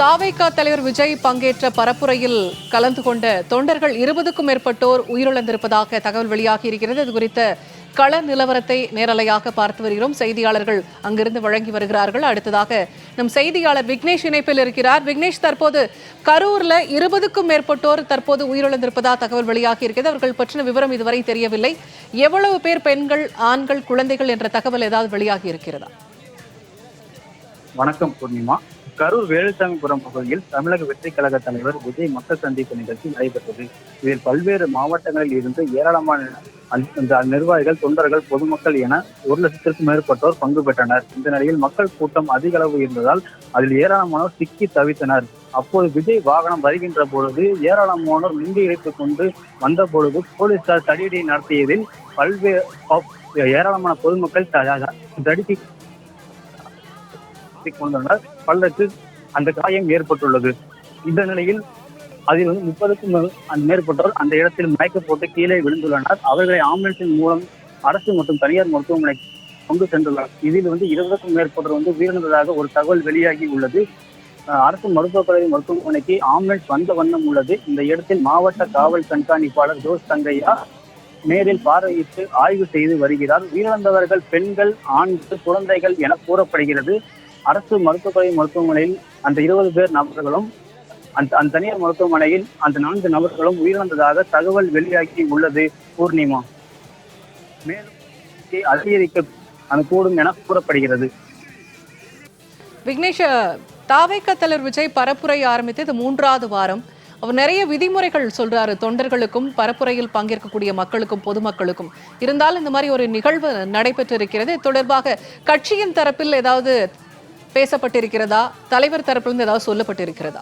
தாவேகா தலைவர் விஜய் பங்கேற்ற பரப்புரையில் கலந்து கொண்ட தொண்டர்கள் 20க்கும் மேற்பட்டோர் உயிரிழந்திருப்பதாக தகவல் வெளியாகி இருக்கிறது. இது குறித்த கள நிலவரத்தை நேரலையாக பார்த்து வருகிறோம். செய்தியாளர்கள் அங்கிருந்து வழங்கி வருகிறார்கள். அடுத்ததாக நம் செய்தியாளர் விக்னேஷ் இணைப்பில் இருக்கிறார். விக்னேஷ், தற்போது கரூர்ல 20க்கும் மேற்பட்டோர் தற்போது உயிரிழந்திருப்பதாக தகவல் வெளியாகி இருக்கிறது. அவர்கள் பற்றின விவரம் இதுவரை தெரியவில்லை. எவ்வளவு பேர் பெண்கள், ஆண்கள், குழந்தைகள் என்ற தகவல் ஏதாவது வெளியாகி இருக்கிறதா? வணக்கம் பூர்ணிமா. கரூர் வேலுசாமிபுரம் பகுதியில் தமிழக வெற்றி கழக தலைவர் விஜய் மக்கள் சந்திப்பு நிகழ்ச்சி நடைபெற்றது. இதில் பல்வேறு மாவட்டங்களில் இருந்து ஏராளமான நிர்வாகிகள், தொண்டர்கள், பொதுமக்கள் என 1,00,000க்கும் மேற்பட்டோர் பங்கு பெற்றனர். இந்த நிலையில் மக்கள் கூட்டம் அதிக அளவு இருந்ததால் அதில் ஏராளமானோர் சிக்கி தவித்தனர். அப்போது விஜய் வாகனம் வருகின்ற பொழுது ஏராளமானோர் முண்டி இறைத்துக் கொண்டு வந்த பொழுது போலீசார் தடியடி நடத்தியதில் ஏராளமான பொதுமக்கள் தடுக்கி கொண்டனர். பலருக்கு அந்த காயம் ஏற்பட்டுள்ளது. இந்த நிலையில் அதில் 30க்கும் மேற்பட்டோர் அந்த இடத்தில் மயக்க போட்டு கீழே விழுந்துள்ளனர். அவர்களை ஆம்புலன்ஸின் மூலம் அரசு மற்றும் தனியார் மருத்துவமனைக்கு கொண்டு சென்றுள்ளனர். இதில் 20க்கும் மேற்பட்டோர் உயிரிழந்ததாக ஒரு தகவல் வெளியாகி உள்ளது. அரசு மருத்துவக் கல்லூரி மருத்துவமனைக்கு ஆம்புலன்ஸ் வந்த வண்ணம் உள்ளது. இந்த இடத்தில் மாவட்ட காவல் கண்காணிப்பாளர் ஜோஸ் தங்கையா நேரில் பார்வையிட்டு ஆய்வு செய்து வருகிறார். உயிரிழந்தவர்கள் பெண்கள், ஆண்கள், குழந்தைகள் என கூறப்படுகிறது. அரசு மருத்துவக் கல்லூரி மருத்துவமனையில் அந்த 20 பேர் நபர்களும் அந்த தனியார் மருத்துவமனையில் அந்த 4 நபர்களும் உயிரிழந்ததாக தகவல் வெளியாகி உள்ளது. பூர்ணிமா, மேலும் அதிகரிக்க கூடும் என கூறப்படுகிறது. விக்னேஷ், தாவேகா தலைவர் விஜய் பரப்புரை ஆரம்பித்து இது 3வது வாரம். அவர் நிறைய விதிமுறைகள் சொல்றாரு தொண்டர்களுக்கும், பரப்புரையில் பங்கேற்கக்கூடிய மக்களுக்கும், பொதுமக்களுக்கும். இருந்தாலும் இந்த மாதிரி ஒரு நிகழ்வு நடைபெற்றிருக்கிறது. தொடர்பாக கட்சியின் தரப்பில் ஏதாவது பேசப்பட்டிருக்கிறதா? தலைவர் தரப்பிலிருந்து ஏதாவது சொல்லப்பட்டிருக்கிறதா?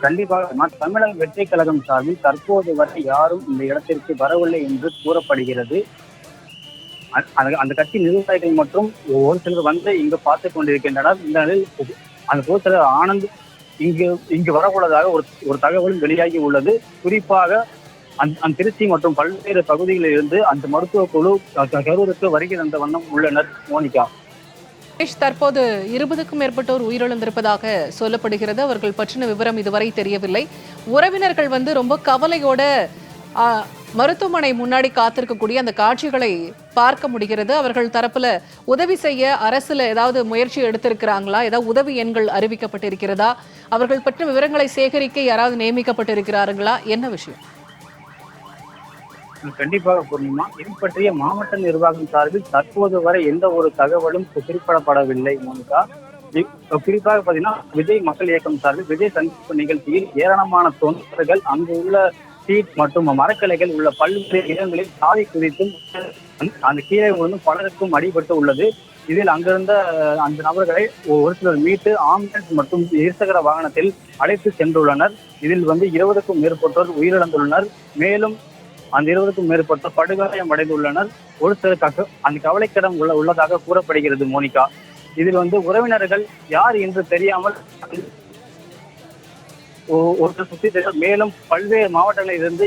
கண்டிப்பாக தமிழக வெற்றி கழகம் சார்பில் தற்போது வரை யாரும் இந்த இடத்திற்கு வரவில்லை என்று கூறப்படுகிறது. அந்த கட்சி நிர்வாகிகள் மற்றும் ஒரு சிலர் இங்கு பார்த்துக் கொண்டிருக்கின்றனர். இந்த நிலையில் அந்த பொதுச்செயலர் ஆனந்த் இங்கு வரக்கூடாதாக ஒரு தகவலும் வெளியாகி உள்ளது. குறிப்பாக அந்த திருச்சி மற்றும் பல்வேறு பகுதிகளில் இருந்து அந்த மருத்துவ குழு கரூருக்கு வருகை தந்த வண்ணம் உள்ளனர். மோனிகா, தற்போது 20க்கும் மேற்பட்டோர் உயிரிழந்திருப்பதாக சொல்லப்படுகிறது. அவர்கள் பற்றின விவரம் இதுவரை தெரியவில்லை. உறவினர்கள் ரொம்ப கவலையோட மருத்துவமனை முன்னாடி காத்திருக்கக்கூடிய அந்த காட்சிகளை பார்க்க முடிகிறது. அவர்கள் தரப்புல உதவி செய்ய அரசுல ஏதாவது முயற்சி எடுத்திருக்கிறாங்களா? ஏதாவது உதவி எண்கள் அறிவிக்கப்பட்டிருக்கிறதா? அவர்கள் பற்றின விவரங்களை சேகரிக்க யாராவது நியமிக்கப்பட்டிருக்கிறார்களா? என்ன விஷயம்? கண்டிப்பாக பூர்ணிமா, இது பற்றிய மாவட்ட நிர்வாகம் சார்பில் தற்போது வரை எந்த ஒரு தகவலும் குறிப்பிடப்படவில்லை. மோனிகா, குறிப்பாக பார்த்தீங்கன்னா விஜய் மக்கள் இயக்கம் சார்பில் விஜய் சந்திப்பு நிகழ்ச்சியில் ஏராளமான தொண்டர்கள் அங்கு உள்ள சீட் மற்றும் மரக்கலைகள் உள்ள பல்வேறு இடங்களில் சாதி குதித்தும் அந்த கீழே விழுந்தும் பலருக்கும் அடிபட்டு உள்ளது. இதில் அங்கிருந்த அந்த நபர்களை ஒரு சிலர் மீட்டு ஆம்புலன்ஸ் மற்றும் இருசக்கர வாகனத்தில் அழைத்து சென்றுள்ளனர். இதில் 20க்கும் மேற்பட்டோர் உயிரிழந்துள்ளனர். மேலும் அந்த 20க்கும் மேற்பட்டோர் படுகாயம் அடைந்துள்ளனர். ஒரு சிலர் அந்த கவலைக்கிடம் உள்ளதாக கூறப்படுகிறது. மோனிகா, இதில் உறவினர்கள் யார் என்று தெரியாமல் ஒரு சிலர் சுற்றி மேலும் பல்வேறு மாவட்டங்களில் இருந்து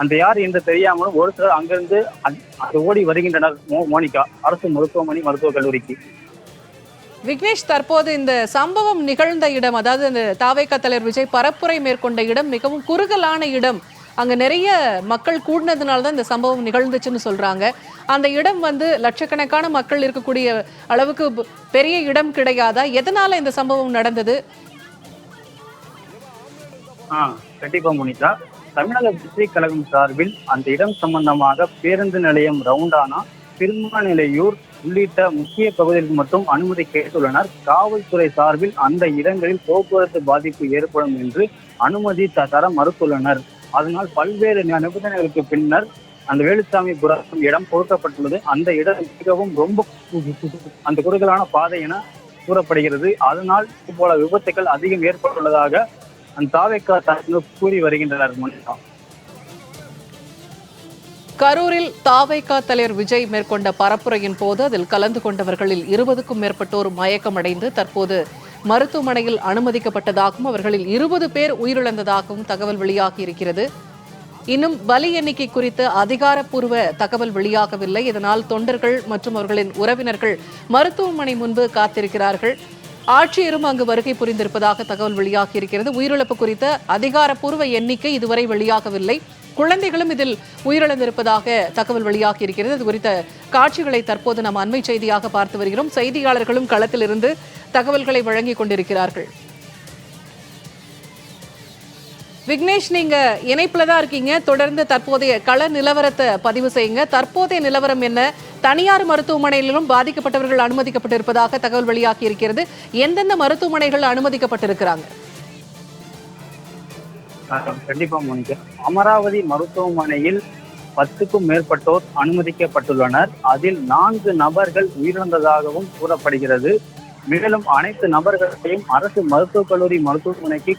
அந்த யார் என்று தெரியாமலும் ஒரு சிலர் அங்கிருந்து ஓடி வருகின்றனர். மோனிகா, அரசு மருத்துவமனை மருத்துவக் கல்லூரிக்கு. விக்னேஷ், தற்போது இந்த சம்பவம் நிகழ்ந்த இடம், அதாவது இந்த தாவேகா தலைவர் விஜய் பரப்புரை மேற்கொண்ட இடம் மிகவும் குறுகலான இடம். அங்க நிறைய மக்கள் கூடினதுனால்தான் இந்த சம்பவம் நிகழ்ந்துச்சுன்னு சொல்றாங்க. அந்த இடம் லட்சக்கணக்கான மக்கள் இருக்கக்கூடிய அளவுக்கு பெரிய இடம் கிடையாதா? எதனால இந்த சம்பவம் நடந்தது? கண்டிப்பா மோனிகா, தமிழக வெற்றி கழகம் சார்பில் அந்த இடம் சம்பந்தமாக பேருந்து நிலையம், ரவுண்டானா, திருமாநிலையூர் உள்ளிட்ட முக்கிய பகுதிகளுக்கு மட்டும் அனுமதி கேட்டுள்ளனர். காவல்துறை சார்பில் அந்த இடங்களில் போக்குவரத்து பாதிப்பு ஏற்படும் என்று அனுமதி தர மறுத்துள்ளனர். அதனால் பல்வேறு நிபந்தனைகளுக்கு பின்னர் அந்த வேலுசாமிபுரம் இடம் கொடுக்கப்பட்டுள்ளது. அந்த இடம் மிகவும் அந்த குறுகலான பாதை என கூறப்படுகிறது. அதனால் இது போல விபத்துகள் அதிகம் ஏற்பட்டுள்ளதாக அந்த தாவேகா கூறி வருகின்றனர். கரூரில் தாவேகா தலைவர் விஜய் மேற்கொண்ட பரப்புரையின் போது அதில் கலந்து கொண்டவர்களில் 20க்கும் மேற்பட்டோர் மயக்கமடைந்து தற்போது மருத்துவமனையில் அனுமதிக்கப்பட்டதாகவும் அவர்களில் 20 பேர் உயிரிழந்ததாகவும் தகவல் வெளியாகி இருக்கிறது. இன்னும் பலி எண்ணிக்கை குறித்து அதிகாரப்பூர்வ தகவல் வெளியாகவில்லை. இதனால் தொண்டர்கள் மற்றும் அவர்களின் உறவினர்கள் மருத்துவமனை முன்பு காத்திருக்கிறார்கள். ஆட்சியரும் அங்கு வருகை புரிந்திருப்பதாக தகவல் வெளியாகியிருக்கிறது. உயிரிழப்பு குறித்த அதிகாரப்பூர்வ எண்ணிக்கை இதுவரை வெளியாகவில்லை. குழந்தைகளும் இதில் உயிரிழந்திருப்பதாக தகவல் வெளியாகியிருக்கிறது. இது குறித்த காட்சிகளை தற்போது நாம் அண்மை செய்தியாக பார்த்து வருகிறோம். செய்தியாளர்களும் களத்திலிருந்து தகவல்களை வழங்கிக் கொண்டிருக்கிறார்கள். விக்னேஷ், நீங்க இணைப்புல தான் இருக்கீங்க. தொடர்ந்து தற்போதைய கள நிலவரத்தை பதிவு செய்யுங்க. தற்போதைய நிலவரம் என்ன? தனியார் மருத்துவமனையிலும் பாதிக்கப்பட்டவர்கள் அனுமதிக்கப்பட்டிருப்பதாக தகவல் வெளியாகி இருக்கிறது. எந்தெந்த மருத்துவமனைகள் அனுமதிக்கப்பட்டிருக்கிறாங்க? கண்டிப்பா மோனிகா, அமராவதி மருத்துவமனையில் 10க்கும் மேற்பட்டோர் அனுமதிக்கப்பட்டுள்ளனர். அதில் 4 நபர்கள் உயிரிழந்ததாகவும் கூறப்படுகிறது. மேலும் அனைத்து நபர்களையும் அரசு மருத்துவக் கல்லூரி மருத்துவமனைக்கு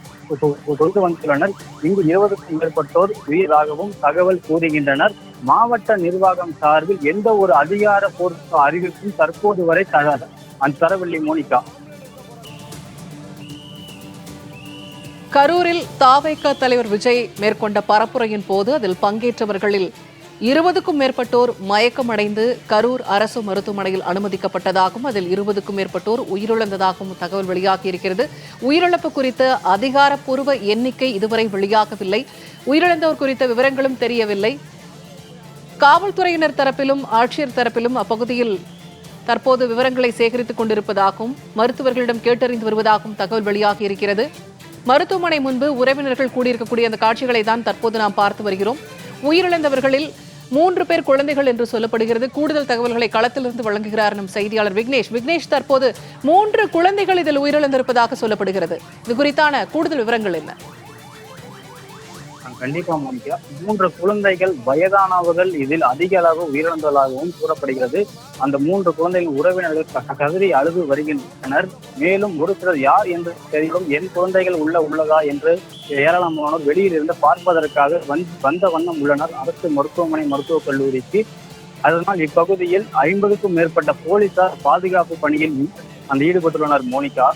கொண்டு வந்துள்ளனர். இங்கு 20க்கும் மேற்பட்டோர் உயிராகவும் தகவல் கூறுகின்றனர். மாவட்ட நிர்வாகம் சார்பில் எந்த ஒரு அதிகாரப்பூர்வ அறிவிப்பும் தற்போது வரை தரவில்லை மோனிகா. கரூரில் தாவேக தலைவர் விஜய் மேற்கொண்ட பரப்புரையின் போது அதில் பங்கேற்றவர்களில் 20க்கும் மேற்பட்டோர் மயக்கமடைந்து கரூர் அரசு மருத்துவமனையில் அனுமதிக்கப்பட்டதாகவும் அதில் 20க்கும் மேற்பட்டோர் உயிரிழந்ததாகவும் தகவல் வெளியாகியிருக்கிறது. உயிரிழப்பு குறித்த அதிகாரப்பூர்வ எண்ணிக்கை இதுவரை வெளியாகவில்லை. உயிரிழந்தோர் குறித்த விவரங்களும் தெரியவில்லை. காவல்துறையினர் தரப்பிலும் ஆட்சியர் தரப்பிலும் அப்பகுதியில் தற்போது விவரங்களை சேகரித்துக் கொண்டிருப்பதாகவும் மருத்துவர்களிடம் கேட்டறிந்து வருவதாகவும் தகவல் வெளியாகியிருக்கிறது. மருத்துவமனை முன்பு உறவினர்கள் கூடியிருக்கக்கூடிய அந்த காட்சிகளை தான் தற்போது நாம் பார்த்து வருகிறோம். உயிரிழந்தவர்களில் 3 பேர் குழந்தைகள் என்று சொல்லப்படுகிறது. கூடுதல் தகவல்களை களத்திலிருந்து வழங்குகிறார் நம் செய்தியாளர் விக்னேஷ், தற்போது 3 குழந்தைகள் இதில் உயிரிழந்திருப்பதாக சொல்லப்படுகிறது. இது குறித்தான கூடுதல் விவரங்கள் என்ன? கண்டிப்பா மோனிகா, 3 குழந்தைகள் வயதானவர்கள் இதில் அதிக அளவு உயிரிழந்ததாகவும் கூறப்படுகிறது. அந்த 3 குழந்தைகள் உறவினர்கள் கதறி அழுது வருகின்றனர். மேலும் ஒரு சிலர் யார் என்று தெரியும், என் குழந்தைகள் உள்ளதா என்று ஏராளமானோர் வெளியில் இருந்து பார்ப்பதற்காக வந்த வண்ணம் உள்ளனர் அரசு மருத்துவமனை மருத்துவக் கல்லூரிக்கு. அதனால் இப்பகுதியில் 50க்கும் மேற்பட்ட போலீசார் பாதுகாப்பு பணியில் ஈடுபட்டுள்ளனர் மோனிகா.